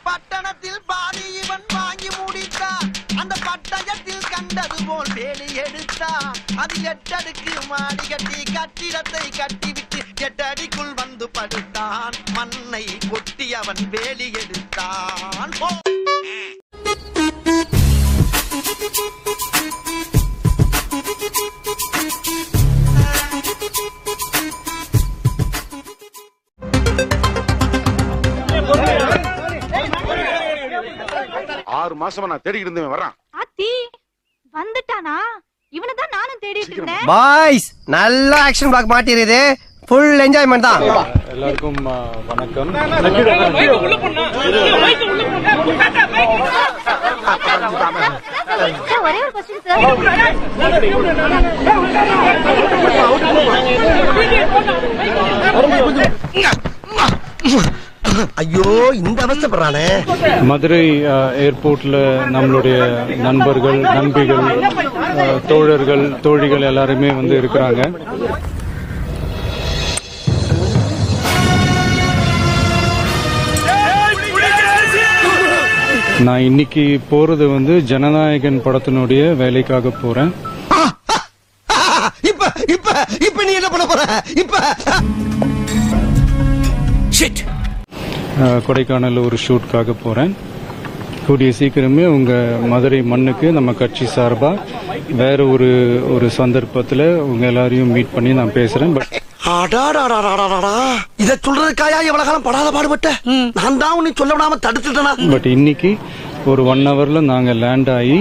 பட்டணத்தில் பாதி இவன் வாங்கி முடித்தான். அந்த பட்டயத்தில் கண்டது போல் வேலி எடுத்தான். அது 8 அடுக்கு மாடி கட்டி கட்டிடத்தை கட்டிவிட்டு 8 அடிக்குள் வந்து படுத்தான். மண்ணை கொட்டி அவன் வேலி எடுத்தான். ஆறு மாசமா நான் தேடிக்கிட்டு இருந்தேன் வர்றான். ஆத்தி வந்துட்டானா? இவனதான் நானும் தேடிட்டு இருந்தேன். பாய்ஸ் நல்ல ஆக்ஷன் பிளாக் மாட்டிருது. ஃபுல் என்ஜாய்மென்ட் தான். எல்லாருக்கும் வணக்கம். ஒரே ஒரு क्वेश्चन சார். ஐயோ இந்த அவசரப்படுறானே. மதுரை ஏர்போர்ட்ல நம்மளுடைய நண்பர்கள், நண்பிகள், தோழர்கள், தோழிகள் எல்லாருமே வந்து இருக்கிறாங்க. நான் இன்னைக்கு போறது வந்து ஜனநாயகன் படத்தினுடைய வேலைக்காக போறேன். இப்ப நீ என்ன பண்ண போற? இப்ப கொடைக்கானல் ஒரு ஷூட்காக போறேன். கூடிய சீக்கிரமே உங்க மதுரை மண்ணுக்கு நம்ம கட்சி சார்பா வேற ஒரு சந்தர்ப்பத்துல உங்க எல்லாரையும் மீட் பண்ணி நான் பேசுறேன். இத சொல்றதுக்காயா எவ்வளவு காலம் படாத பாடுபட்ட? நான் தான் உன்னை சொல்ல விடாம தடுத்துட்டேனா? பட் இன்னைக்கு ஒரு 1 ஹவர்ல நாங்க லேண்ட் ஆகி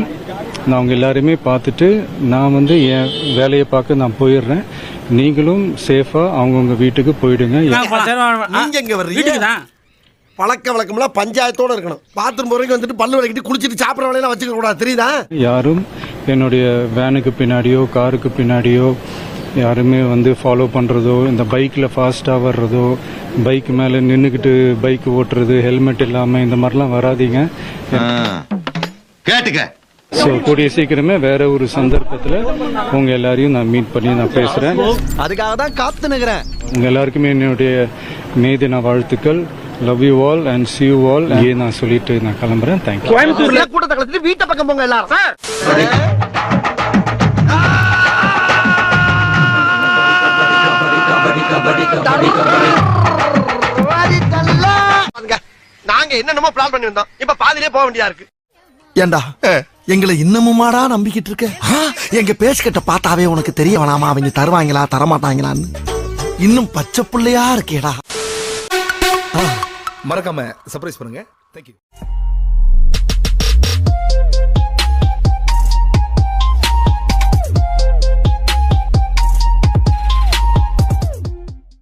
நான் அவங்க எல்லாருமே பார்த்துட்டு நான் வந்து என் வேலையை பார்க்க நான் போயிடுறேன். நீங்களும் சேஃபா அவங்கவுங்க வீட்டுக்கு போயிடுங்க. நீங்க எங்க வர்றீங்க? பழக்க வழக்கம்லாம் பஞ்சாயத்தோட இருக்கணும். பாத்ரூம் போறதுக்கு வந்துட்டு பல்லு விளக்கிட்டு குளிச்சிட்டு சாப்பிட்ற வேலையெல்லாம் வச்சுக்க கூடாது, தெரியுதா? யாரும் என்னுடைய வேனுக்கு பின்னாடியோ காருக்கு பின்னாடியோ யாருமே வந்து ஃபாலோ பண்றதோ, இந்த பைக்ல ஃபாஸ்டா வர்றதோ, பைக் மேல நின்னுக்கிட்டு பைக் ஓட்டுறது, ஹெல்மெட் இல்லாம இந்த மாதிரிலாம் வராதீங்க. கேட்டுக்க. ஸோ கூடிய சீக்கிரமே வேற ஒரு சந்தர்ப்பத்தில் உங்க எல்லாரையும் நான் மீட் பண்ணி நான் பேசுறேன். அதுக்காக தான் காத்து நிக்கிறேன். உங்க எல்லாருக்குமே என்னுடைய மே தின வாழ்த்துக்கள். Love you all and see you all. நான் சொல்லிட்டு நான் கிளம்புறேன். தேங்க்யூ. கோயம்புத்தூர்ல கூட்டத்தை கலத்திட்டு வீட்டை பக்கம் போங்க எல்லாரும். நாங்க என்னென்னமோ பிளான் பண்ணி வந்தோம். இப்ப பாதியிலே போக வேண்டியதா இருக்கு. ஏண்டா எங்களை இன்னமுமாடா நம்பிக்கிட்டு இருக்க? எங்க பேசிக்கிட்ட பார்த்தாவே உனக்கு தெரிய வேணாமா அவங்க தருவாங்களா தரமாட்டாங்களான்னு? இன்னும் பச்சை பிள்ளையா இருக்கேடா. மறக்காம சர்ப்ரைஸ் பண்ணுங்க. தேங்க்யூ.